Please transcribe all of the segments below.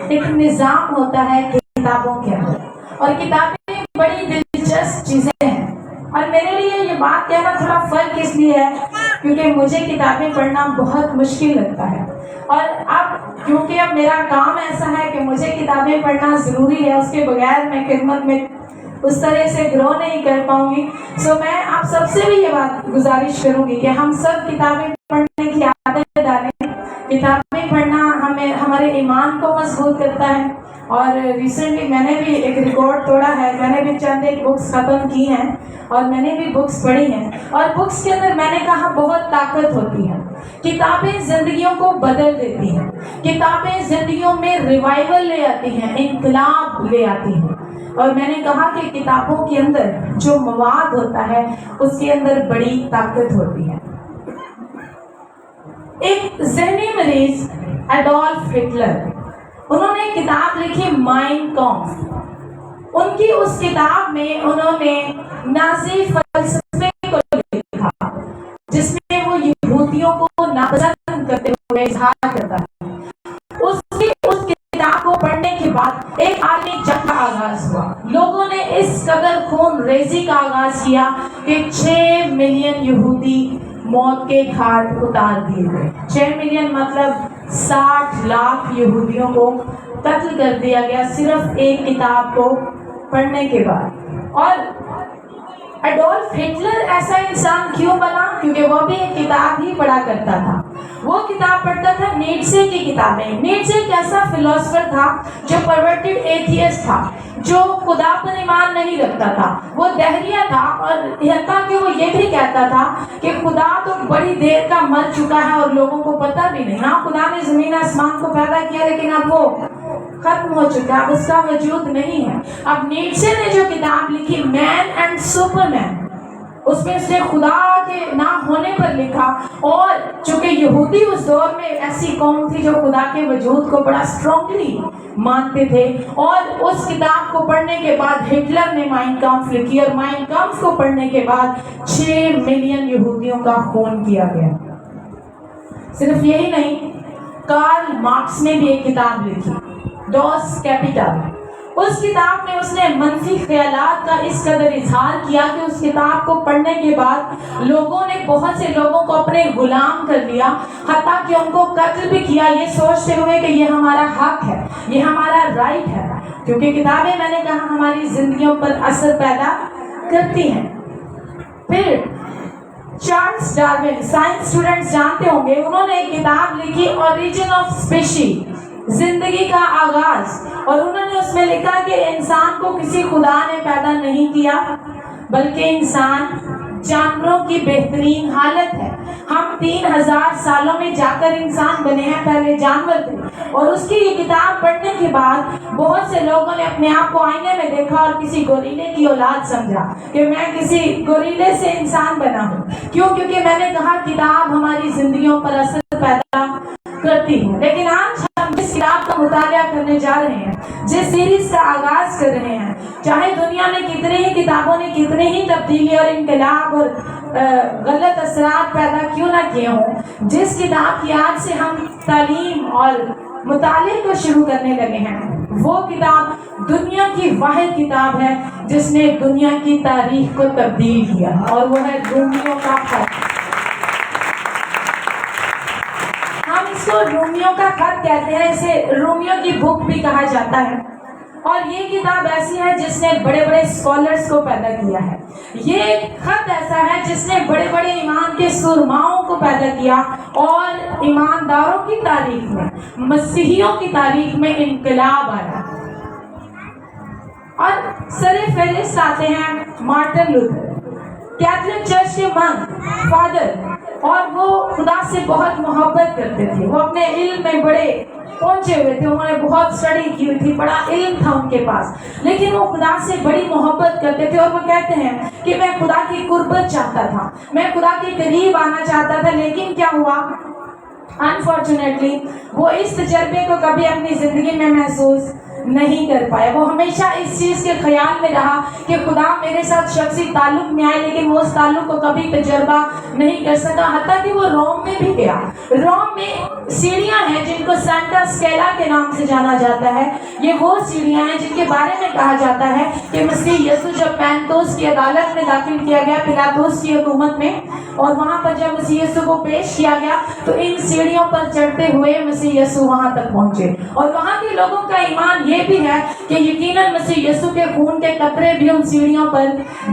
ایک نظام ہوتا ہے کتابوں کے اندر، اور کتابیں بڑی دلچسپ چیزیں ہیں. اور میرے لیے یہ بات کہنا تھوڑا فرق اس لیے ہے کیونکہ مجھے کتابیں پڑھنا بہت مشکل لگتا ہے، اور اب کیونکہ اب میرا کام ایسا ہے کہ مجھے کتابیں پڑھنا ضروری ہے، اس کے بغیر میں خدمت میں اس طرح سے گرو نہیں کر پاؤں گی. سو میں آپ سب سے بھی یہ بات گزارش کروں گی کہ ہم سب کتابیں پڑھنے کی عادت ڈالیں. کتابیں پڑھنا ہمیں ہمارے ایمان کو مضبوط کرتا ہے. اور ریسنٹلی میں نے بھی ایک ریکارڈ توڑا ہے، میں نے بھی چند ایک بکس ختم کی ہیں اور میں نے بھی بکس پڑھی ہیں، اور بکس کے اندر میں نے کہا بہت طاقت ہوتی ہے. کتابیں زندگیوں کو بدل دیتی ہیں، کتابیں زندگیوں میں ریوائول لے آتی ہیں، انقلاب لے آتی ہیں. اور میں نے کہا کہ کتابوں کے اندر جو مواد ہوتا ہے اس کے اندر بڑی طاقت ہوتی ہے. ایک ذہنی مریض ایڈولف ہٹلر، انہوں نے کتاب لکھی مائن کامف. ان کی اس کتاب میں انہوں نے نازی فلسفے کو لکھا جس میں وہ یہودیوں کو ناپسند کرتے ہوئے اظہار کرتا ہے. اس کتاب کو پڑھنے کے بعد ایک عالمی جنگ کا آغاز ہوا. لوگوں نے اس قدر خون ریزی کا آغاز کیا کہ 6 ملین یہودی موت کے گھاٹ اتار دیے گئے. 6 ملین مطلب 60 لاکھ یہودیوں کو قتل کر دیا گیا صرف ایک کتاب کو پڑھنے کے بعد. اور ایڈولف ہٹلر ایسا انسان کیوں بنا؟ کیونکہ وہ بھی ایک کتاب ہی پڑھا کرتا تھا. وہ کتاب پڑھتا تھا نیٹسے کی کتابیں. نیٹسے ایک ایسا فلاسفر تھا جو پرورٹڈ ایتھیسٹ تھا، جو خدا پر ایمان نہیں رکھتا تھا. وہ دہریہ تھا، اور حتیٰ کہ وہ یہ بھی کہتا تھا کہ خدا تو بڑی دیر کا مر چکا ہے اور لوگوں کو پتہ بھی نہیں. ہاں، خدا نے زمین آسمان کو پیدا کیا لیکن اب وہ ختم ہو چکا ہے، اس کا وجود نہیں ہے. اب نیٹسے نے جو کتاب لکھی مین اینڈ سپر مین، اس میں اس نے خدا کے نہ ہونے پر لکھا. اور چونکہ یہودی اس دور میں ایسی قوم تھی جو خدا کے وجود کو بڑا اسٹرانگلی مانتے تھے، اور اس کتاب کو پڑھنے کے بعد ہٹلر نے مائن کامف لکھی، اور مائن کامف کو پڑھنے کے بعد 6 ملین یہودیوں کا خون کیا گیا. صرف یہی نہیں، کارل مارکس نے بھی ایک کتاب لکھی ڈاس کیپیٹل. اس کتاب میں اس نے منفی خیالات کا اس قدر اظہار کیا کہ اس کتاب کو پڑھنے کے بعد لوگوں نے بہت سے لوگوں کو اپنے غلام کر لیا، حتیٰ کہ ان کو قتل بھی کیا، یہ سوچتے ہوئے کہ یہ ہمارا حق ہے، یہ ہمارا رائٹ ہے. کیونکہ کتابیں میں نے کہا ہماری زندگیوں پر اثر پیدا کرتی ہیں. پھر چارلس ڈارون، سائنس اسٹوڈنٹس جانتے ہوں گے، انہوں نے ایک کتاب لکھی اوریجن آف اسپیشی، زندگی کا آغاز. اور انہوں نے اس میں لکھا کہ انسان کو کسی خدا نے پیدا نہیں کیا بلکہ انسان جانوروں کی بہترین حالت ہے. ہم 3000 سالوں میں جا کر انسان بنے ہیں، پہلے جانور تھے. اور اس کی یہ کتاب پڑھنے کے بعد بہت سے لوگوں نے اپنے آپ کو آئینے میں دیکھا اور کسی گوریلے کی اولاد سمجھا کہ میں کسی گوریلے سے انسان بنا ہوں. کیوں؟ کیونکہ میں نے کہا کتاب ہماری زندگیوں پر اثر پیدا کرتی ہے. لیکن آج ہم جس کتاب کا مطالعہ کرنے جا رہے ہیں، جس سیریز کا آغاز کر رہے ہیں، چاہے دنیا میں کتنے ہی کتابوں نے کتنے ہی تبدیلی اور انقلاب اور غلط اثرات پیدا کیوں نہ کیے ہوں، جس کتاب کی آج سے ہم تعلیم اور مطالعے کو شروع کرنے لگے ہیں، وہ کتاب دنیا کی واحد کتاب ہے جس نے دنیا کی تاریخ کو تبدیل کیا، اور وہ ہے رومیوں کا خط. ہم اس کو رومیوں کا خط کہتے ہیں، اسے رومیوں کی بک بھی کہا جاتا ہے. اور یہ کتاب ایسی ہے جس نے بڑے بڑے اسکالرس کو پیدا کیا ہے. یہ خط ایسا ہے جس نے بڑے بڑے ایمان کے سرماؤں کو پیدا کیا، اور ایمانداروں کی تاریخ میں، مسیحیوں کی تاریخ میں انقلاب آیا. اور سر فہرست آتے ہیں مارٹن لوتھر، کیتھولک چرچ کے منک فادر، اور وہ خدا سے بہت محبت کرتے تھے. وہ اپنے علم میں بڑے پہنچے ہوئے تھے، انہوں نے بہت اسٹڈی کی ہوئی تھی، بڑا علم تھا ان کے پاس، لیکن وہ خدا سے بڑی محبت کرتے تھے. اور وہ کہتے ہیں کہ میں خدا کی قربت چاہتا تھا، میں خدا کے قریب آنا چاہتا تھا. لیکن کیا ہوا؟ انفارچونیٹلی وہ اس تجربے کو کبھی اپنی زندگی میں محسوس نہیں کر پایا. وہ ہمیشہ اس چیز کے خیال میں رہا کہ خدا میرے ساتھ شخصی تعلق میں آئے, لیکن وہ اس تعلق کو کبھی تجربہ نہیں کر سکا. حتیٰ کہ وہ روم میں بھی گیا. روم میں سیڑھیاں ہیں جن کو سینٹا اسکیلا کے نام سے جانا جاتا ہے. یہ وہ سیڑھیاں ہیں جن کے بارے میں کہا جاتا ہے کہ مسیح یسوع جب پینتوس کی عدالت میں داخل کیا گیا پلاطس کی حکومت میں, اور وہاں پر جب مسیح یسوع کو پیش کیا گیا تو ان سیڑھیوں پر چڑھتے ہوئے مسیح یسوع وہاں تک پہنچے. اور وہاں کے لوگوں کا ایمان یہ بھی ہے کہ یقیناً مسیح یسوع کے خون کے قطرے بھی ان سیڑھیوں پر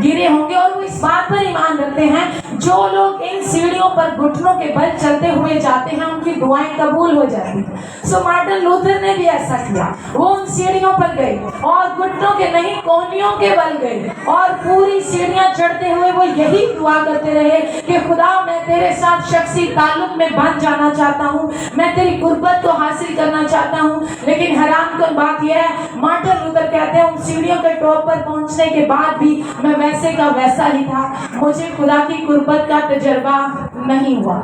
گرے ہوں گے, اور وہ اس بات پر ایمان رکھتے ہیں جو لوگ ان سیڑھیوں پر گھٹنوں کے بل چلتے ہوئے جاتے ہیں ان کی دعائیں قبول ہو جاتی ہیں. سو مارٹن لوتھر نے بھی ایسا کیا. وہ ان سیڑھیوں پر گئے اور گھٹنوں کے نہیں کونیوں کے بل گئے, اور پوری سیڑھیاں چڑھتے ہوئے وہ یہی دعا کرتے رہے کہ خدا میں تیرے ساتھ شخصی تعلق میں بن جانا چاہتا ہوں, میں تیری قربت کو حاصل کرنا چاہتا ہوں. لیکن حیران کن بات یہ ہے, مارٹن لوتھر کہتے ہیں ان سیڑھیوں کے ٹاپ پر پہنچنے کے بعد بھی میں ویسے کا ویسا ہی تھا, مجھے خدا کی قربت کا تجربہ نہیں ہوا.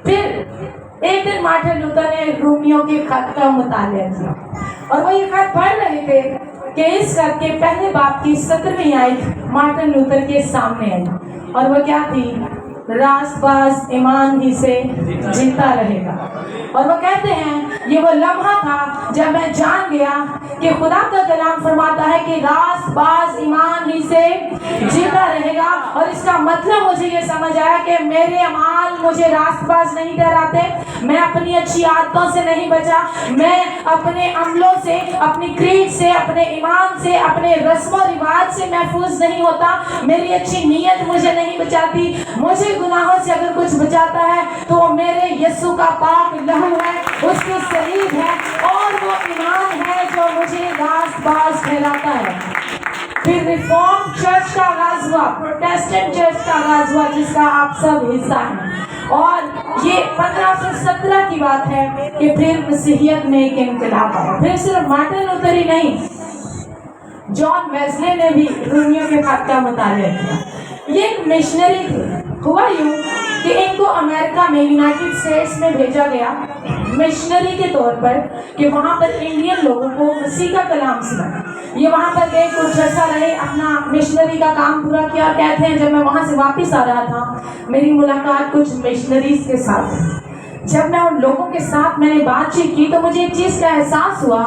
پھر ایک دن مارٹن لوتھر نے رومیوں کے خط کا مطالعہ کیا, اور وہ یہ خط پڑھ رہے تھے کہ اس خط کے پہلے باب کی 17ویں آیت مارٹن لوتھر کے سامنے آئی, اور وہ کیا تھی؟ راست باز ایمان ہی سے جیتا رہے گا. اور وہ کہتے ہیں یہ وہ لمحہ تھا جب میں جان گیا کہ خدا کا کلام فرماتا ہے کہ راست باز ایمان ہی سے جیتا رہے گا. اور اس کا مطلب مجھے یہ سمجھ آیا کہ میرے اعمال مجھے راست باز نہیں ٹھہراتے, میں اپنی اچھی عادتوں سے نہیں بچا, میں اپنے عملوں سے, اپنی کریڈ سے, اپنے ایمان سے, اپنے رسم و رواج سے محفوظ نہیں ہوتا, میری اچھی نیت مجھے نہیں بچاتی. مجھے گناہوں سے اگر کچھ بچاتا ہے تو وہ میرے یسوع کا پاک لہو ہے, اس کی صلیب ہے, اور وہ ایمان ہے جو مجھے راست باز ٹھہراتا ہے. پھر ریفارم چرچ کا آغاز ہوا, پروٹیسٹنٹ چرچ کا آغاز ہوا جس کا آپ سب حصہ ہیں, اور یہ 1517 کی بات ہے کہ پھر مسیحیت میں ایک انقلاب آیا. پھر صرف مارٹن لوتھر ہی نہیں, جان ویزلے نے بھی رومیوں کے خط کا مطالعہ کیا. یہ ایک مشنری تھے. ہوا یوں کہ ان کو امریکہ میں یونائٹڈ اسٹیٹس میں بھیجا گیا مشنری کے طور پر کہ وہاں پر انڈین لوگوں کو مسیح کا کلام سنائیں. یہ وہاں پر گئے, کچھ عرصہ رہے, اپنا مشنری کا کام پورا کیا. اور کہتے ہیں جب میں وہاں سے واپس آ رہا تھا میری ملاقات کچھ مشنریز کے ساتھ ہوئی. جب میں ان لوگوں کے ساتھ میں نے بات چیت کی تو مجھے ایک چیز کا احساس ہوا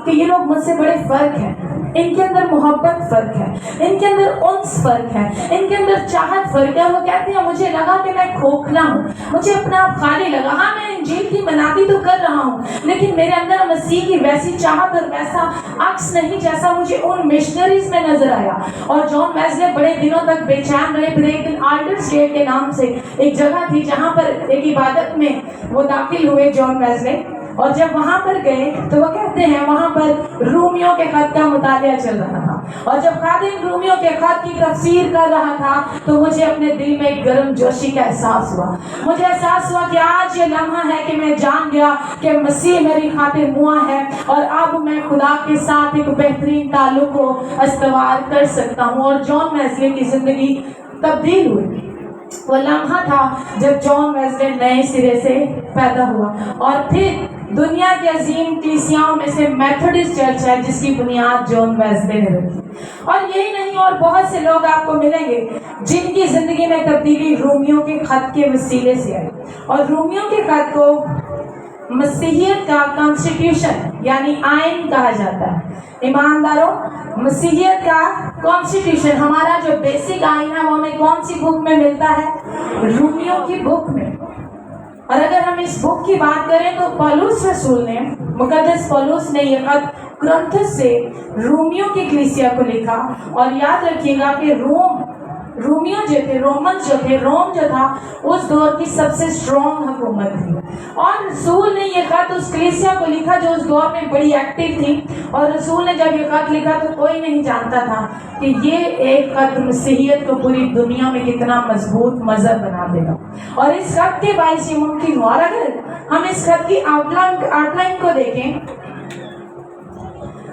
کہ یہ لوگ مجھ سے بڑے فرق ہیں. ان کے اندر محبت فرق ہے, ان کے اندر انس فرق ہے, ان کے اندر چاہت فرق ہے. وہ کہتے ہیں مجھے لگا کہ میں کھوکھلا ہوں, مجھے اپنا آپ خالی لگا. ہاں میں انجیل کی منادی تو کر رہا ہوں, لیکن میرے اندر مسیح کی ویسی چاہت اور ویسا عکس نہیں جیسا مجھے ان مشنریز میں نظر آیا. اور جان ویزلے بڑے دنوں تک بے چین رہے. پھر ایک دن آلڈرس گیٹ کے نام سے ایک جگہ تھی جہاں پر ایک عبادت میں وہ داخل ہوئے جان ویزلے, اور جب وہاں پر گئے تو وہ کہتے ہیں وہاں پر رومیوں کے خط کا مطالعہ چل رہا تھا. اور جب خادم رومیوں کے خط کی تفسیر کر رہا تھا تو مجھے اپنے دل میں ایک گرم جوشی کا احساس ہوا. مجھے احساس ہوا کہ آج یہ لمحہ ہے کہ میں جان گیا کہ مسیح میری خاطر ہوا ہے, اور اب میں خدا کے ساتھ ایک بہترین تعلق کو استوار کر سکتا ہوں. اور جان ویزلے کی زندگی تبدیل ہوئی. وہ لمحہ تھا جب جان ویزلے نئے سرے سے پیدا ہوا. اور پھر دنیا کی عظیم کلیسیاؤں میں سے میتھوڈسٹ چرچ ہے جس کی بنیاد جان ویزلے نے رکھی. اور یہی نہیں, اور بہت سے لوگ آپ کو ملیں گے جن کی زندگی میں تبدیلی رومیوں کے خط کے وسیلے سے آئی. اور رومیوں کے خط کو مسیحیت کا کانسٹیٹیوشن یعنی آئین کہا جاتا ہے. ایمانداروں, مسیحیت کا کانسٹیٹیوشن, ہمارا جو بیسک آئین ہے وہ ہمیں کون سی بک میں ملتا ہے؟ رومیوں کی بک میں. اور اگر ہم اس بک کی بات کریں تو پولس رسول نے, مقدس پولس نے یہ خط کرنتھس سے رومیوں کی کلیسیا کو لکھا. اور یاد رکھیے گا کہ رومیوں جو تھے, رومنز جو تھے, روم جو تھا اس دور کی سب سے اسٹرانگ حکومت تھی. اور رسول نے یہ خط اس کلیسیا کو لکھا جو اس دور میں بڑی ایکٹیو تھی. اور رسول نے جب یہ خط لکھا تو کوئی نہیں جانتا تھا کہ یہ ایک خط مسیحیت کو پوری دنیا میں کتنا مضبوط مذہب بنا دے گا. اور اس خط کے باعث یہ ممکن ہوا. اور اگر ہم اس خط کی آؤٹ لائن کو دیکھیں,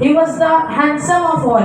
He was the handsome of all,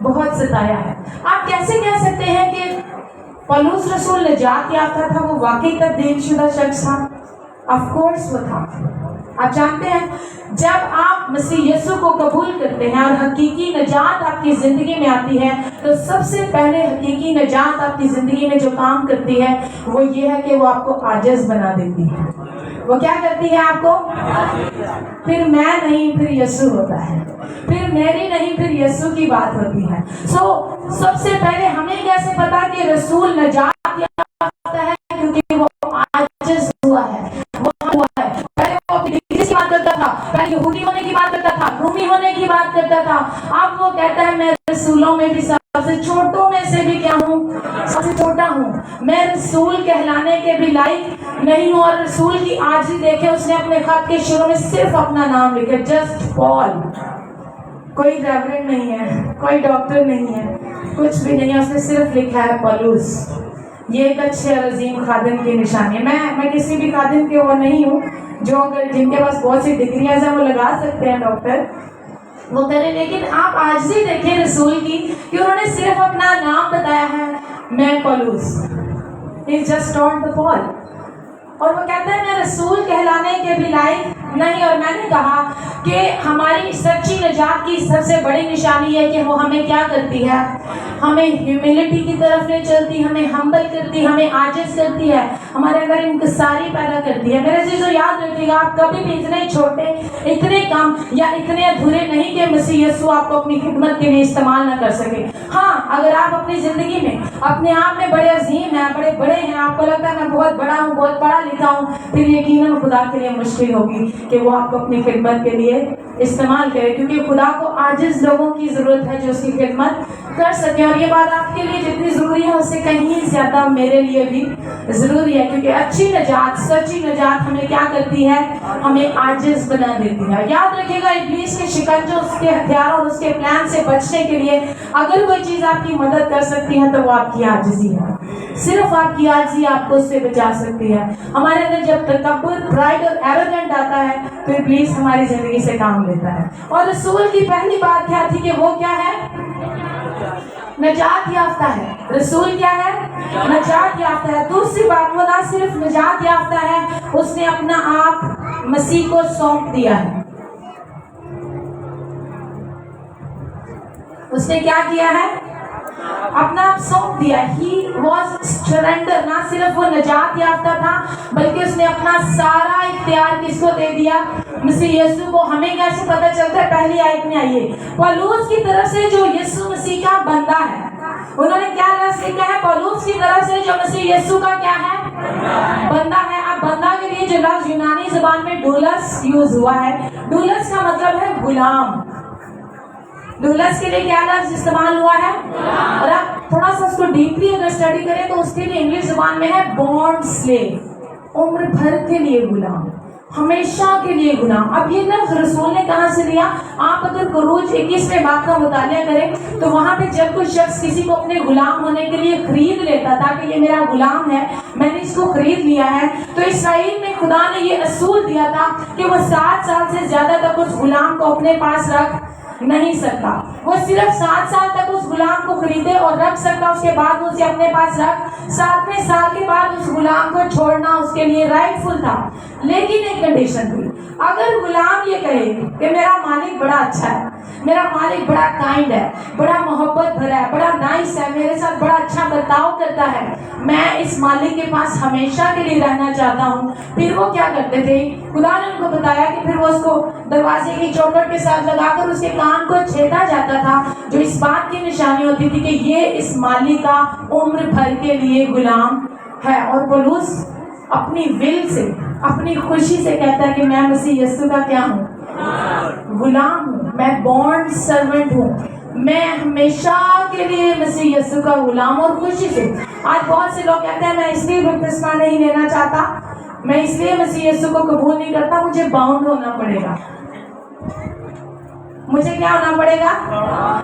بہت ستایا ہے۔ آپ کیسے کہہ سکتے ہیں کہ پولس رسول نجات یافتہ تھا؟ وہ واقعی تبدیل شدہ شخص تھا؟ آف کورس وہ تھا۔ آپ جانتے ہیں جب آپ مسیح یسوع کو قبول کرتے ہیں اور حقیقی نجات آپ کی زندگی میں آتی ہے تو سب سے پہلے حقیقی نجات آپ کی زندگی میں جو کام کرتی ہے وہ یہ ہے کہ وہ آپ کو عاجز بنا دیتی ہے۔ وہ کیا کرتی ہے آپ کو؟ پھر میں نہیں، پھر یسوع ہوتا ہے، پھر میری نہیں، پھر یسوع کی بات ہوتی ہے۔ سب سے پہلے ہمیں کیسے پتا کہ رسول نجات یافتہ ہے؟ کیونکہ وہ عاجز ہوا ہے، وہ ہوا ہے۔ پہلے وہ اپنی کی بات کرتا تھا، پہلے یہودی ہونے کی بات کرتا تھا، رومی ہونے کی بات کرتا تھا، اب وہ کہتا ہے میں رسولوں میں بھی سب سے چھوٹوں میں سے بھی کیا ہوں؟ سب سے چھوٹا ہوں۔ میں رسول کہلانے کے بھی لائق نہیں ہوں۔ اور رسول کی عاجزی دیکھے، اس نے اپنے خط کے شروع میں صرف اپنا نام لکھا، جسٹ پال۔ کوئی ریورنڈ نہیں ہے، کوئی ڈاکٹر نہیں ہے، کچھ بھی نہیں ہے، اس نے صرف لکھا ہے پولس۔ یہ ایک اچھے اور عظیم خادم کی نشانی ہے۔ میں کسی بھی خادم کے وہ نہیں ہوں جو جن کے پاس بہت سی ڈگریاں ہیں وہ لگا سکتے ہیں ڈاکٹر، وہ کریں، لیکن آپ عاجزی دیکھیں رسول کی کہ انہوں نے صرف اپنا نام بتایا ہے، میں police. He just turned the ball۔ اور وہ کہتا ہے میں رسول کہلانے کے بھی لائق نہیں۔ اور میں نے کہا کہ ہماری سچی نجات کی سب سے بڑی نشانی ہے کہ وہ ہمیں کیا کرتی ہے؟ ہمیں ہیوملٹی کی طرف لے چلتی، ہمیں ہمبل کرتی، ہمیں عاجز کرتی ہے، ہمارے اندر انکساری پیدا کرتی ہے۔ میرے عزیزو یاد رکھیے گا، آپ کبھی بھی اتنے چھوٹے، اتنے کم یا اتنے ادھورے نہیں کہ مسیح یسوع آپ کو اپنی خدمت کے لیے استعمال نہ کر سکے۔ ہاں، اگر آپ اپنی زندگی میں اپنے آپ میں بڑے عظیم ہیں، بڑے ہیں، آپ کو لگتا ہے میں بہت بڑا ہوں، بہت پڑھا لکھا ہوں، پھر یقیناً خدا کے لیے مشکل ہوگی کہ وہ آپ کو اپنی خدمت کے لیے استعمال کرے، کیونکہ خدا کو عاجز لوگوں کی ضرورت ہے جو اس کی خدمت کر سکے۔ اور یہ بات آپ کے لیے جتنی ضروری ہے اس سے کہیں زیادہ میرے لیے بھی ضروری ہے، کیونکہ اچھی نجات، سچی نجات ہمیں کیا کرتی ہے؟ ہمیں عاجز بنا دیتی ہے۔ یاد رکھیے گا، ابلیس کے شکنجوں، اس کے ہتھیاروں اور اس کے پلان سے بچنے کے لیے اگر کوئی چیز آپ کی مدد کر سکتی ہے تو وہ آپ کی عاجزی ہے۔ صرف آپ کی عاجزی آپ کو اس سے بچا سکتی ہے۔ ہمارے اندر جب تکبر، پرائڈ اور ایروگنٹ آتا ہے تو ابلیس ہماری زندگی سے کام لیتا ہے۔ اور رسول کی پہلی بات کیا تھی کہ وہ کیا ہے؟ نجات یافتہ ہے۔ رسول کیا ہے؟ نجات یافتہ ہے۔ دوسری بات، وہ نہ صرف نجات یافتہ ہے، اس نے اپنا آپ مسیح کو سونپ دیا ہے۔ اس نے کیا کیا ہے؟ اپنا آپ سونپ دیا۔ He was surrender. نہ صرف وہ نجات یافتہ تھا بلکہ اس نے اپنا سارا اختیار کس کو دے دیا؟ مسیح یسوع کو۔ ہمیں کیسے پتہ چلتا ہے؟ پہلی آیت میں آئیے، پولس کی طرف سے جو یسوع مسیح کا بندہ ہے، انہوں نے کیا لفظ لکھا ہے؟ پولس کی طرف سے جو مسیح یسوع کا کیا ہے؟ بندہ ہے۔ اب بندہ کے لیے جو لفظ یونانی زبان میں ڈولس یوز ہوا ہے، ڈولس کا مطلب ہے غلام۔ ڈولس کے لیے کیا لفظ استعمال ہوا ہے؟ اور آپ تھوڑا سا اس کو ڈیپلی اگر اسٹڈی کریں تو اس کے لیے انگلش زبان میں ہے بونڈ سلیو، عمر بھر کے لیے غلام، ہمیشہ کے لیے غلام۔ اب یہ لفظ رسول نے کہاں سے لیا؟ آپ اگر خروج 21 باب کا مطالعہ کریں تو وہاں پہ جب کوئی شخص کسی کو اپنے غلام ہونے کے لیے خرید لیتا تھا کہ یہ میرا غلام ہے، میں نے اس کو خرید لیا ہے، تو اسرائیل میں خدا نے یہ اصول دیا تھا کہ وہ 7 سال سے زیادہ تک اس غلام کو اپنے پاس رکھ نہیں سکتا۔ وہ صرف 7 سال تک اس غلام کو خریدے اور رکھ سکتا، اس کے بعد اسے اپنے پاس رکھ، 7ویں سال کے بعد اس غلام کو چھوڑنا اس کے لیے رائٹ فل تھا۔ لیکن ایک کنڈیشن تھی، اگر غلام یہ کہے کہ میرا مالک بڑا اچھا ہے، میرا مالک بڑا کائنڈ ہے، بڑا محبت بھرا ہے، بڑا نائس ہے، میرے ساتھ بڑا اچھا برتاؤ کرتا ہے، میں اس مالک کے پاس ہمیشہ کے لیے رہنا چاہتا ہوں، پھر وہ کیا کرتے تھے؟ خدا نے ان کو بتایا کہ پھر وہ اس کو دروازے کی چوکھٹ کے ساتھ لگا کر اس کے کان کو چھیدا جاتا تھا، جو اس بات کی نشانی ہوتی تھی کہ یہ اس مالک کا عمر بھر کے لیے غلام ہے۔ اور پولس اپنی ول سے، اپنی خوشی سے کہتا ہے کہ میں مسیح یسوع کا کیا ہوں؟ غلام ہوں، میں بونڈ سرونٹ ہوں، میں ہمیشہ کے لیے مسیح یسوع کا غلام۔ اور خوشی سے آج بہت سے لوگ کہتے ہیں میں اس لیے بپتسمہ نہیں لینا چاہتا، میں اس لیے مسیح یسوع کو قبول نہیں کرتا، مجھے باؤنڈ ہونا پڑے گا۔ مجھے کیا ہونا پڑے گا؟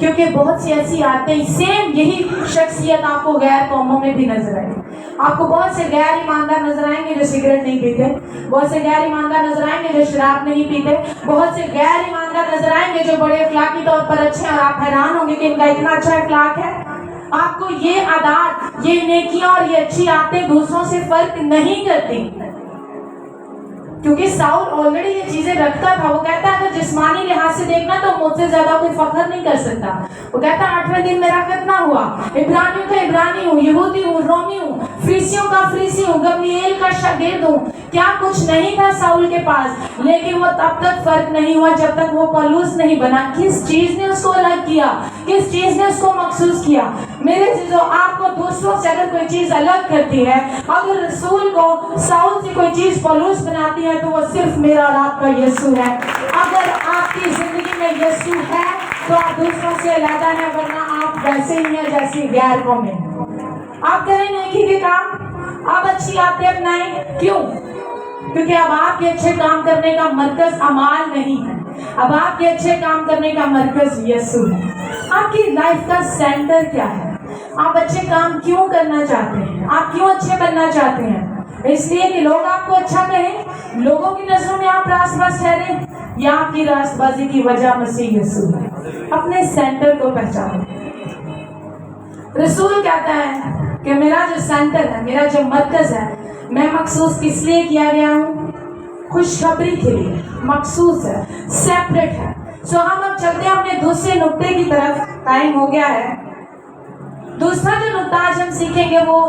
کیونکہ بہت سی ایسی آتے سیم یہی شخصیت آپ کو غیر قوموں میں بھی نظر آئے گی. آپ کو بہت سے غیر ایماندار نظر آئیں گے جو سگریٹ نہیں پیتے, بہت سے غیر ایماندار نظر آئیں گے جو شراب نہیں پیتے, بہت سے غیر ایماندار نظر آئیں گے جو بڑے اخلاقی طور پر اچھے ہیں, اور آپ حیران ہوں گے کہ ان کا اتنا اچھا اخلاق ہے. آپ کو یہ عادات, یہ نیکیاں اور یہ اچھی عادتیں دوسروں سے فرق نہیں کرتی, کیونکہ ساؤل آلریڈی یہ چیزیں رکھتا تھا. وہ کہتا ہے اگر جسمانی لحاظ سے دیکھنا تو مجھ سے زیادہ کوئی فخر نہیں کر سکتا. وہ کہتا ہے 8ویں دن میرا ختنہ ہوا, عبرانیوں کا عبرانی ہوں, یہودی ہوں, رومی ہوں, فریسیوں کا فریسی ہوں, گملیل کا شاگرد ہوں. کیا کچھ نہیں تھا ساؤل کے پاس, لیکن وہ تب تک فرق نہیں ہوا جب تک وہ پولوس نہیں بنا. کس چیز نے اس کو الگ کیا, کس چیز نے اس کو مخصوص کیا؟ میرے چیزوں, آپ کو دوسروں سے اگر کوئی چیز الگ کرتی ہے, اگر رسول کو ساؤل سے کوئی چیز پولوس بناتی ہے تو وہ صرف میرا اور آپ کا یسوع ہے. اگر آپ کی زندگی میں یسوع ہے تو آپ دوسروں سے علیحدہ ہیں, ورنہ آپ ویسے ہی ہیں جیسے غیر قومیں. آپ کریں نیکی کے کام, آپ اچھی عادتیں اپنائیں. کیوں؟ کیونکہ اب آپ کے اچھے کام کرنے کا مرکز اعمال نہیں ہے, اب آپ کے اچھے کام کرنے کا مرکز یسوع ہے. آپ کی لائف کا سینٹر کیا ہے؟ آپ اچھے کام کیوں کرنا چاہتے ہیں؟ آپ کیوں اچھے بننا چاہتے ہیں؟ اس لیے کہ لوگ آپ کو اچھا کہیں, لوگوں کی نظروں میں آپ راست باز ٹھہریں, یا آپ کی راست بازی کی وجہ مسیح یسوع ہے؟ اپنے سینٹر کو پہچانو. رسول کہتا ہے کہ میرا جو سینٹر ہے, میرا جو مرکز ہے, میں مخصوص کس لیے کیا گیا ہوں؟ خوشخبری کے لیے مخصوص ہے, سیپریٹ ہے. سو ہم اب چلتے ہیں اپنے دوسرے نقطے کی طرف. ٹائم ہو گیا ہے. دوسرا جو نقطہ آج ہم سیکھیں گے وہ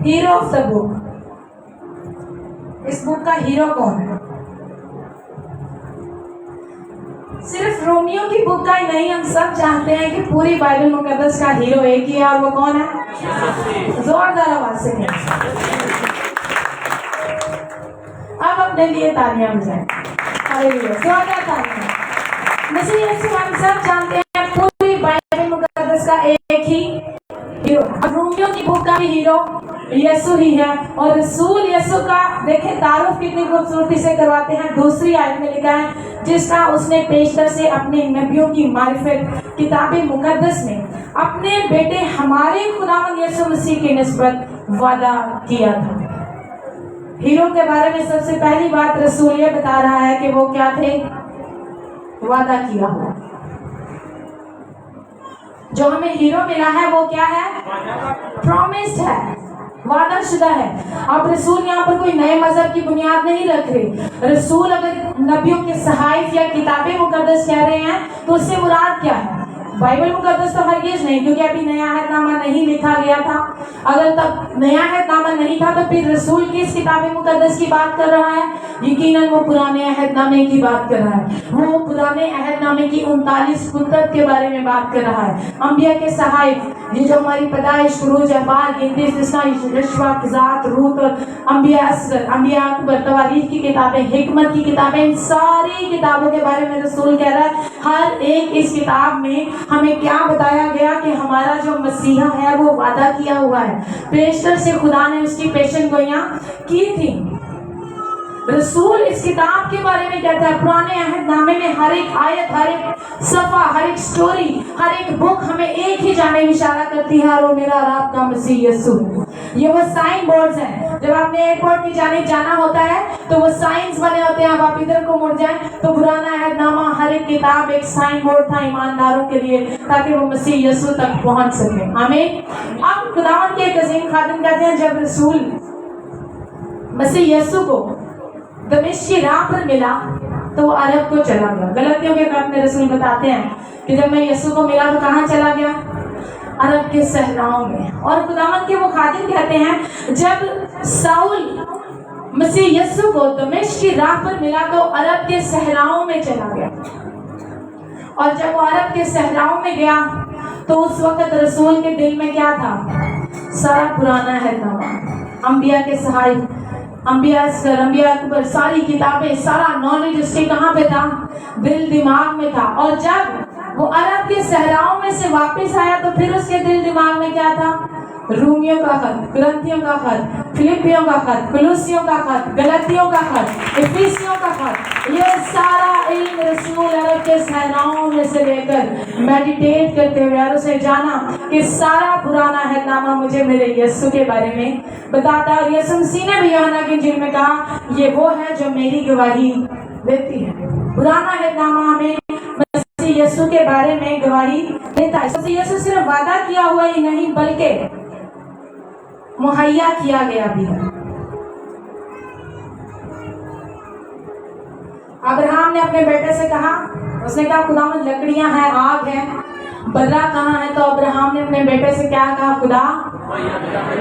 ہیرو آف دا بک. اس بک کا ہیرو کون ہے؟ صرف رومیو کی بک کا ہی نہیں, ہم سب جانتے ہیں کہ پوری بائبل مقدس کا ہیرو ایک ہی ہے, اور وہ کون ہے؟ زوردار آواز سے اب اپنے لیے تالیاں بجائیں. زوردار تالیاں. مسیح یسوع ہم سب جانتے ہیں پوری بائبل مقدس کا ایک ہی ہیرو. رومیو کی بک کا بھی ہیرو یسوع ہی ہے. اور رسول یسوع کا دیکھیں تعارف کتنی خوبصورتی سے کرواتے ہیں. دوسری آیت میں لکھا ہے جس کا اس نے پیشتر سے اپنے نبیوں کی معرفت کتاب مقدس میں اپنے بیٹے ہمارے خداوند یسوع مسیح کی نسبت وعدہ کیا تھا. ہیرو کے بارے میں سب سے پہلی بات رسول یہ بتا رہا ہے کہ وہ کیا تھے؟ وعدہ کیا ہوا. جو ہمیں ہیرو ملا ہے وہ کیا ہے؟ پرومسڈ ہے, وعدہ شدہ ہے. آپ رسول یہاں پر کوئی نئے مذہب کی بنیاد نہیں رکھ رہے. رسول اگر نبیوں کے صحائف یا کتابیں مقدس کہہ رہے ہیں تو اس سے مراد کیا ہے؟ بائبل مقدس تو ہرگز نہیں, کیونکہ ابھی نیا عہد نامہ نہیں لکھا گیا تھا. اگر تب نیا عہد نامہ نہیں تھا تو پھر رسول کس کتاب مقدس کی بات کر رہا ہے؟ یقیناً وہ پرانے عہد نامے کی بات کر رہا ہے. وہ پرانے عہد نامے کی 39 کتب کے بارے میں بات کر رہا ہے. انبیاء کے صحائف, یہ جو ہماری پیدائش, خروج, احبار, گنتی, استثناء, رشوہ, قضات, روت اور انبیاء اصغر, انبیاء اکبر, تواریخ کی کتابیں, حکمت کی کتابیں, ان ساری کتابوں کے بارے میں رسول کہہ رہا ہے ہر ایک اس کتاب میں ہمیں کیا بتایا گیا کہ ہمارا جو مسیحا ہے وہ وعدہ کیا ہوا ہے. پیشتر سے خدا نے اس کی پیشن گوئیاں کی تھی. رسول اس کتاب کے بارے میں کہتا ہے پرانے عہد نامے میں ہر ایک آیت, ہر ایک صفحہ, ہر ایک سٹوری, ہر ایک بک ہمیں ایک ہی جانب اشارہ کرتی ہے, اور وہ میرا اور آپ کا مسیح یسوع. یہ وہ سائن بورڈز ہیں. جب آپ نے ایئرپورٹ کی جانب جانا ہوتا ہے تو وہ سائنس بنے ہوتے ہیں. اب آپ ادھر کو مڑ جائیں تو پرانا عہد نامہ ہر ایک کتاب ایک سائن بورڈ تھا ایمانداروں کے لیے, تاکہ وہ مسیح یسوع تک پہنچ سکے. آمین. اب خداوند کے ایک عظیم خادم کہتے ہیں جب رسول مسیح یسوع کو دمشق کی راہ پر ملا تو وہ عرب کو چلا گیا. غلطیوں کے کام میں رسول بتاتے ہیں کہ جب میں یسوع کو ملا تو کہاں چلا گیا؟ عرب کے صحراؤں میں. اور خداوند کے وہ خادم کہتے ہیں جب ساؤل مسیح یسوع کو دمشق کی راہ پر ملا تو عرب کے صحراؤں میں چلا گیا. اور جب وہ عرب کے صحراؤں میں گیا تو اس وقت رسول کے دل میں کیا تھا؟ سارا پرانا ہے نامہ, انبیاء کے صحائف, انبیاء اصغر, انبیاء اکبر, ساری کتابیں, سارا نالج اس کے کہاں پہ تھا؟ دل دماغ میں تھا. اور جب وہ عرب کے صحراؤں میں سے واپس آیا تو پھر اس کے دل دماغ میں کیا تھا؟ رومیوں کا خط، کرنتھیوں کا خط، فلپیوں کا خط، کولوسیوں کا خط، گلاطیوں کا خط، افیسیوں کا خط، یہ سارا علم رسول عرب کے صحراؤں میں سے لے کر میڈیٹیٹ کرتے ہوئے اور اسے جانا کہ سارا پرانا عہد نامہ مجھے میرے یسوع کے بارے میں بتاتا ہے. اور یسوع مسیح نے بھی یوحنا کی انجیل میں کہا یہ وہ ہے جو میری گواہی دیتی ہے. پرانا عہد نامہ ہمیں مسیح یسوع کے بارے میں گواہی دیتا ہے. مسیح یسوع صرف وعدہ کیا ہوا ہی نہیں بلکہ مہیا کیا گیا بھی ہے. ابراہم نے اپنے بیٹے سے کہا، اس نے کہا خداوند لکڑیاں ہیں، آگ ہے، بدرہ کہاں ہے؟ تو ابراہم نے اپنے بیٹے سے کیا کہا؟ خدا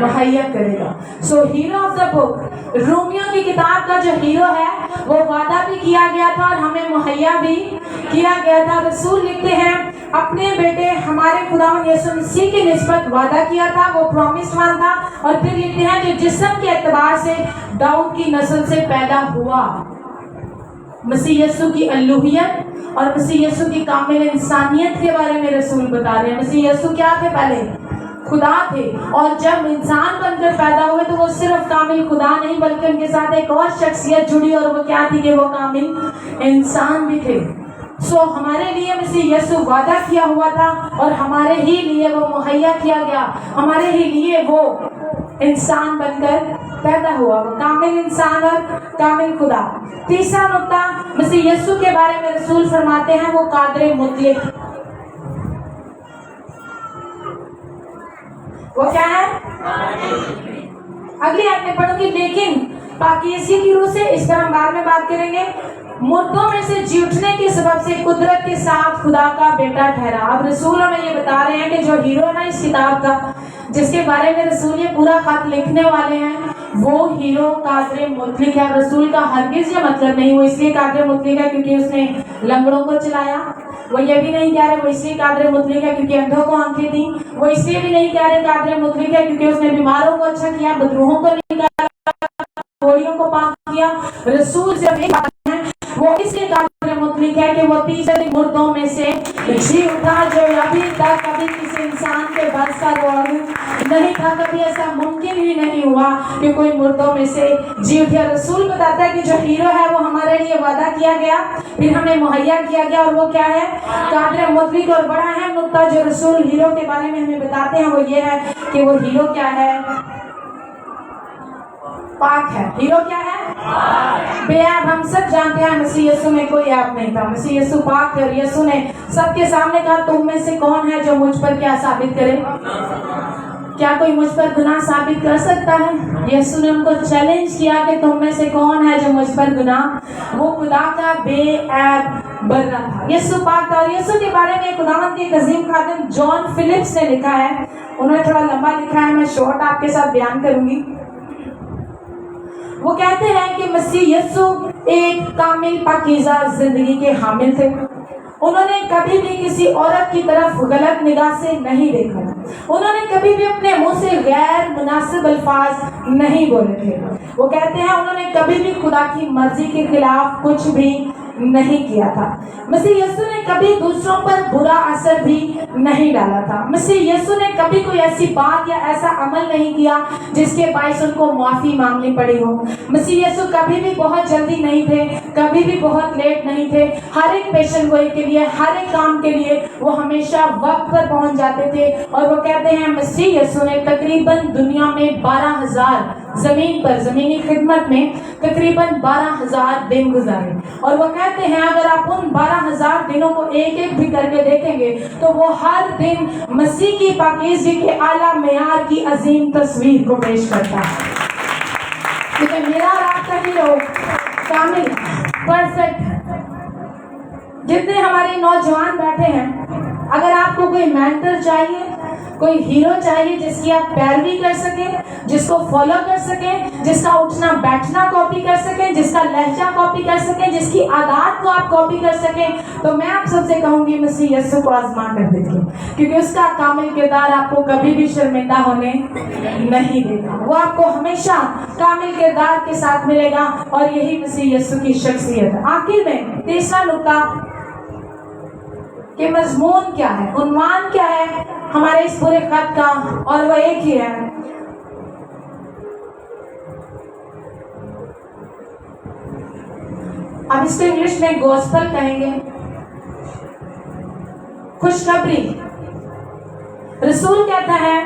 مہیا کرے گا. سو ہیرو آف دا بک، رومیوں کی کتاب کا جو ہیرو ہے وہ وعدہ بھی کیا گیا تھا اور ہمیں مہیا بھی کیا گیا تھا. رسول لکھتے ہیں اپنے بیٹے ہمارے خداوند یسوع مسیح کی نسبت وعدہ کیا تھا، وہ پرومسڈ ون تھا. اور پھر لکھتے ہیں جو جسم کے اعتبار سے داؤد کی نسل سے پیدا ہوا. مسیح یسوع کی الوہیت اور مسیح یسوع کی کامل انسانیت کے بارے میں رسول بتا رہے ہیں. مسیح یسوع کیا تھے؟ پہلے خدا تھے، اور جب انسان بن کر پیدا ہوئے تو وہ صرف کامل خدا نہیں بلکہ ان کے ساتھ ایک اور شخصیت جڑی، اور وہ کیا تھی کہ وہ کامل انسان بھی تھے. سو ہمارے لیے مسیح یسوع وعدہ کیا ہوا تھا اور ہمارے ہی لیے وہ مہیا کیا گیا، ہمارے ہی لیے وہ انسان بن کر پیدا ہوا، وہ کامل انسان اور کامل خدا. تیسرا نقطہ مسیح یسوع کے بارے میں رسول فرماتے ہیں وہ قادر مطلق. وہ کیا ہے؟ اگلی آیت میں پڑھوں گی لیکن پاکیزگی کی روح سے، اس پر ہم بعد میں بات کریں گے، مردوں میں سے جی اٹھنے کے سبب سے قدرت کے ساتھ خدا کا بیٹا ٹھہرا. اب رسول ہمیں یہ بتا رہے ہیں کہ جو ہیرو ہے نا اس کتاب کا، جس کے بارے میں رسول یہ پورا خط لکھنے والے ہیں، وہ ہیرو قادر مطلق ہے. رسول کا ہرگز یہ مطلب نہیں وہ اس لیے قادر مطلق ہے کیونکہ اس نے لنگڑوں کو چلایا، وہ یہ بھی نہیں کہہ رہے وہ اس لیے قادر مطلق ہے کیونکہ اندھوں کو آنکھیں دیں، وہ اس لیے بھی نہیں کہہ رہے قادر مطلق ہے کیونکہ اس نے بیماروں کو اچھا کیا، بدروہوں کو نکالا، گوڑیوں کو پاک کیا. رسول سے وہ اس لیے قادر مطلق ہے کہ وہ تیسرے مردوں میں سے جی اٹھا جو ابھی تک کبھی کسی انسان کے بس کا دور نہیں تھا. کبھی ایسا ممکن ہی نہیں ہوا کہ کوئی مردوں میں سے جی اٹھے. رسول بتاتا ہے کہ جو ہیرو ہے وہ ہمارے لیے وعدہ کیا گیا، پھر ہمیں مہیا کیا گیا، اور وہ کیا ہے؟ قادر مطلق. اور بڑا اہم نقطہ جو رسول ہیرو کے بارے میں ہمیں بتاتے ہیں وہ یہ ہے کہ وہ ہیرو کیا ہے؟ پاک ہے. ہیرو کیا ہے؟ بے عیب. ہم سب جانتے ہیں مسیح یسوع میں کوئی عیب نہیں تھا، مسیح یسوع پاک تھے. اور یسوع نے سب کے سامنے کہا تم میں سے کون ہے جو مجھ پر کیا ثابت کرے؟ کیا کوئی مجھ پر گناہ ثابت کر سکتا ہے؟ یسوع نے ان کو چیلنج کیا کہ تم میں سے کون ہے جو مجھ پر گناہ؟ وہ خدا کا بے عیب برا تھا. یسوع پاک تھا. اور یسوع کے بارے میں خداوند کے عظیم خادم جان فلپس نے لکھا ہے، انہوں نے تھوڑا لمبا لکھا ہے، میں شارٹ آپ کے ساتھ بیان کروں گی. وہ کہتے ہیں کہ مسیح یسوع ایک کامل پاکیزہ زندگی کے حامل تھے. انہوں نے کبھی بھی کسی عورت کی طرف غلط نگاہ سے نہیں دیکھا، انہوں نے کبھی بھی اپنے منہ سے غیر مناسب الفاظ نہیں بولے تھے. وہ کہتے ہیں انہوں نے کبھی بھی خدا کی مرضی کے خلاف کچھ بھی نہیں کیا تھا. مسیح یسوع نے کبھی دوسروں پر برا اثر بھی نہیں ڈالا تھا. مسیح یسوع نے کبھی کوئی ایسی بات یا ایسا عمل نہیں کیا جس کے باعث ان کو معافی مانگنی پڑی ہو. مسیح یسوع کبھی بھی بہت جلدی نہیں تھے، کبھی بھی بہت لیٹ نہیں تھے. ہر ایک پیشن گوئی کے لیے، ہر ایک کام کے لیے وہ ہمیشہ وقت پر پہنچ جاتے تھے. اور وہ کہتے ہیں مسیح یسوع نے تقریباً دنیا میں 12,000 زمین پر زمینی خدمت میں تقریباً 12,000 دن گزارے. اور وہ کہتے ہیں اگر آپ ان 12,000 دنوں کو ایک ایک بھی کر کے دیکھیں گے تو وہ ہر دن مسیح کی پاکیزگی کے اعلیٰ معیار کی عظیم تصویر کو پیش کرتا ہے. کیونکہ میرا اور آپ کا ہیرو کامل پرفیکٹ. جتنے ہمارے نوجوان بیٹھے ہیں، اگر آپ کو کوئی مینٹر چاہیے، کوئی ہیرو چاہیے جس کی آپ پیروی کر سکیں، جس کو فالو کر سکیں، جس کا اٹھنا بیٹھنا کاپی کر سکیں، جس کا لہجہ کاپی کر سکیں، جس کی عادات کو آپ کاپی کر سکیں، تو میں آپ سب سے کہوں گی مسیح یسوع کو آزما کر دیکھیں. کیونکہ اس کا کامل کردار آپ کو کبھی بھی شرمندہ ہونے نہیں دے گا. وہ آپ کو ہمیشہ کامل کردار کے ساتھ ملے گا، اور یہی مسیح یسوع کی شخصیت ہے. آخر میں تیسرا نقطہ کہ مضمون کیا ہے، عنوان کیا ہے ہمارے اس پورے خط کا، اور وہ ایک ہی ہے، اب اس کو انگلش میں گوسپل کہیں گے، خوشخبری۔ رسول کہتا ہے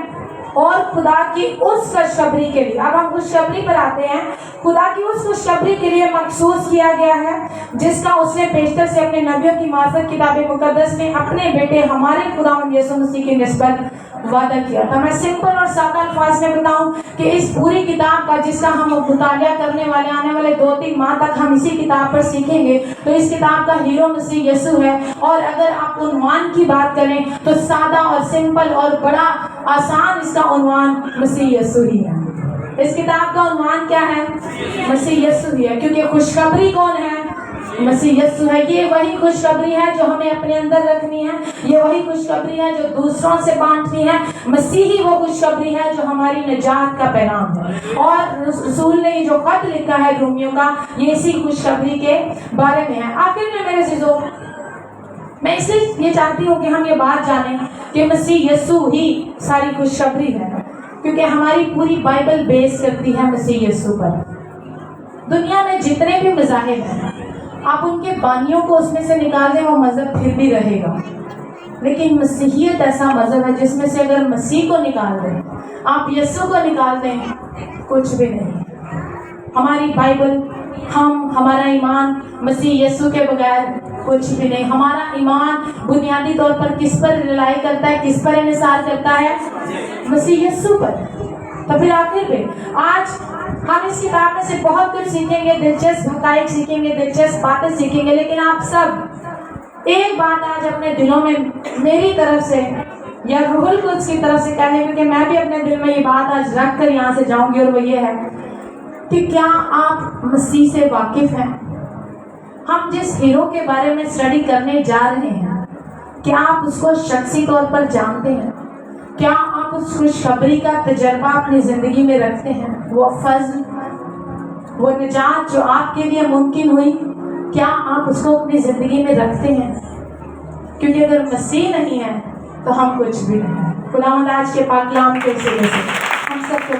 اور خدا کی اس خوشخبری کے لیے، اب ہم خوشخبری پر آتے ہیں، خدا کی اس خوشخبری کے لیے مخصوص کیا گیا ہے جس کا اس نے پیشتر سے اپنے نبیوں کی معرفت کتاب مقدس میں اپنے بیٹے ہمارے خداوند یسوع مسیح کی نسبت وعدہ کیا تھا۔ میں سمپل اور سادہ الفاظ میں بتاؤں کہ اس پوری کتاب کا جس کا ہم مطالعہ کرنے والے آنے والے 2-3 ماہ تک ہم اسی کتاب پر سیکھیں گے، تو اس کتاب کا ہیرو مسیح یسوع ہے، اور اگر آپ عنوان کی بات کریں تو سادہ اور سمپل اور بڑا آسان اس کا عنوان مسیح یسوع ہی ہے۔ اس کتاب کا عنوان کیا ہے؟ مسیح یسوع ہی ہے، کیونکہ خوشخبری کون ہے؟ مسیح یسوع ہے۔ یہ وہی خوشخبری ہے جو ہمیں اپنے اندر رکھنی ہے، یہ وہی خوشخبری ہے جو دوسروں سے بانٹنی ہے۔ مسیح ہی وہ خوشخبری ہے جو ہماری نجات کا پیغام ہے، اور رسول نے جو خط لکھا ہے رومیوں کا، یہ اسی خوشخبری کے بارے میں ہے۔ آخر میں میرے عزیزو، میں اس لیے یہ چاہتی ہوں کہ ہم یہ بات جانیں کہ مسیح یسوع ہی ساری خوشخبری ہے، کیونکہ ہماری پوری بائبل بیس کرتی ہے مسیح یسوع پر۔ دنیا میں جتنے بھی مذاہب ہیں، آپ ان کے بانیوں کو اس میں سے نکال دیں، وہ مذہب پھر بھی رہے گا، لیکن مسیحیت ایسا مذہب ہے جس میں سے اگر مسیح کو نکال دیں، آپ یسوع کو نکال دیں، کچھ بھی نہیں۔ ہماری بائبل، ہمارا ایمان مسیح یسوع کے بغیر کچھ بھی نہیں۔ ہمارا ایمان بنیادی طور پر کس پر رلائی کرتا ہے، کس پر انحصار کرتا ہے؟ مسیح یسوع پر۔ تو پھر آخر میں آج ہم اس کتاب میں سے بہت کچھ سیکھیں گے، دلچسپ حقائق سیکھیں گے، دلچسپ باتیں سیکھیں گے، لیکن آپ سب ایک بات آج اپنے دلوں میں میری طرف سے یا روح القدس کی طرف سے کہنے، کیونکہ میں بھی اپنے دل میں یہ بات آج رکھ کر یہاں سے جاؤں گی، اور وہ یہ ہے کہ کیا آپ مسیح سے واقف ہیں؟ ہم جس ہیرو کے بارے میں اسٹڈی کرنے جا رہے ہیں، کیا آپ اس کو شخصی طور پر جانتے ہیں؟ کیا آپ اس خوشخبری کا تجربہ اپنی زندگی میں رکھتے ہیں؟ وہ فضل، وہ نجات جو آپ کے لیے ممکن ہوئی، کیا آپ اس کو اپنی زندگی میں رکھتے ہیں؟ کیونکہ اگر مسیح نہیں ہے تو ہم کچھ بھی نہیں۔ خداوند آج کے پاک کلام کے ذریعے سے ہم سب کو